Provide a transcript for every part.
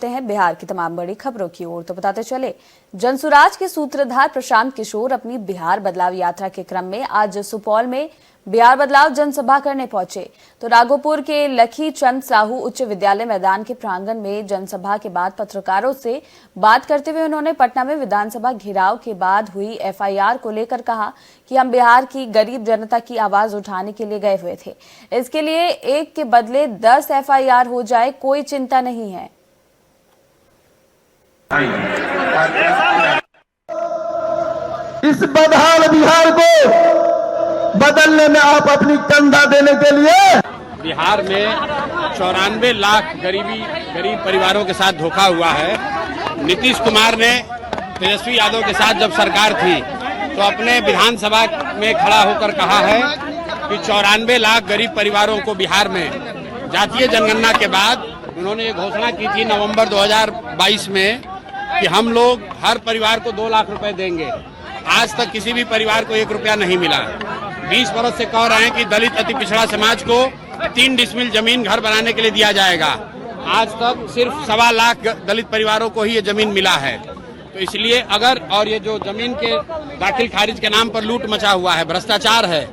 हैं बिहार की तमाम बड़ी खबरों की ओर। तो बताते चले, जनसुराज के सूत्रधार प्रशांत किशोर अपनी बिहार बदलाव यात्रा के क्रम में आज सुपौल में बिहार बदलाव जनसभा करने पहुंचे। तो राघोपुर के लखी चंद साहू उच्च विद्यालय मैदान के प्रांगण में जनसभा के बाद पत्रकारों से बात करते हुए उन्होंने पटना में विधानसभा घेराव के बाद हुई एफआईआर को लेकर कहा कि हम बिहार की गरीब जनता की आवाज उठाने के लिए गए हुए थे। इसके लिए एक के बदले 10 एफआईआर हो जाए, कोई चिंता नहीं है। इस बदहाल बिहार को बदलने में आप अपनी चंदा देने के लिए बिहार में 94 लाख गरीब परिवारों के साथ धोखा हुआ है। नीतीश कुमार ने तेजस्वी यादव के साथ जब सरकार थी तो अपने विधानसभा में खड़ा होकर कहा है कि 94 लाख गरीब परिवारों को बिहार में जातीय जनगणना के बाद उन्होंने ये घोषणा की थी नवंबर 2022 में कि हम लोग हर परिवार को 2 लाख रुपए देंगे। आज तक किसी भी परिवार को 1 रुपया नहीं मिला। 20 वर्ष से कह रहे हैं कि दलित अति पिछड़ा समाज को 3 डिसमिल जमीन घर बनाने के लिए दिया जाएगा। आज तक सिर्फ 1.25 लाख दलित परिवारों को ही ये जमीन मिला है। तो इसलिए अगर और ये जो जमीन के दाखिल खारिज के नाम पर लूट मचा हुआ है, भ्रष्टाचार है,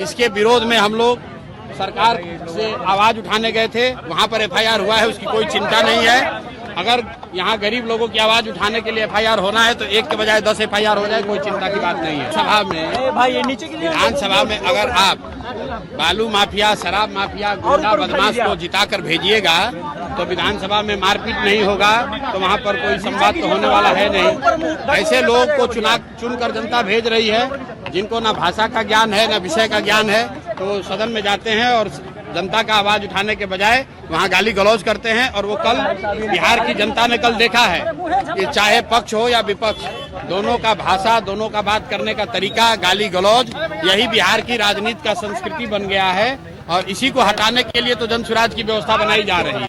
इसके विरोध में हम लोग सरकार से आवाज उठाने गए थे। वहाँ पर एफआईआर हुआ है, उसकी कोई चिंता नहीं है। अगर यहाँ गरीब लोगों की आवाज उठाने के लिए एफआईआर होना है तो 1 के बजाय 10 एफआईआर हो जाए, कोई चिंता की बात नहीं है। सभा में विधानसभा में अगर आप बालू माफिया, शराब माफिया, गुंडा बदमाश को जिताकर भेजिएगा तो विधानसभा में मारपीट नहीं होगा, तो वहाँ पर कोई संवाद तो होने वाला है नहीं। ऐसे लोग को चुनकर जनता भेज रही है जिनको ना भाषा का ज्ञान है ना विषय का ज्ञान है, तो सदन में जाते हैं और जनता का आवाज उठाने के बजाय वहाँ गाली गलौज करते हैं। और वो कल बिहार की जनता ने कल देखा है कि चाहे पक्ष हो या विपक्ष, दोनों का भाषा, दोनों का बात करने का तरीका गाली गलौज, यही बिहार की राजनीति का संस्कृति बन गया है। और इसी को हटाने के लिए तो जनसुराज की व्यवस्था बनाई जा रही है।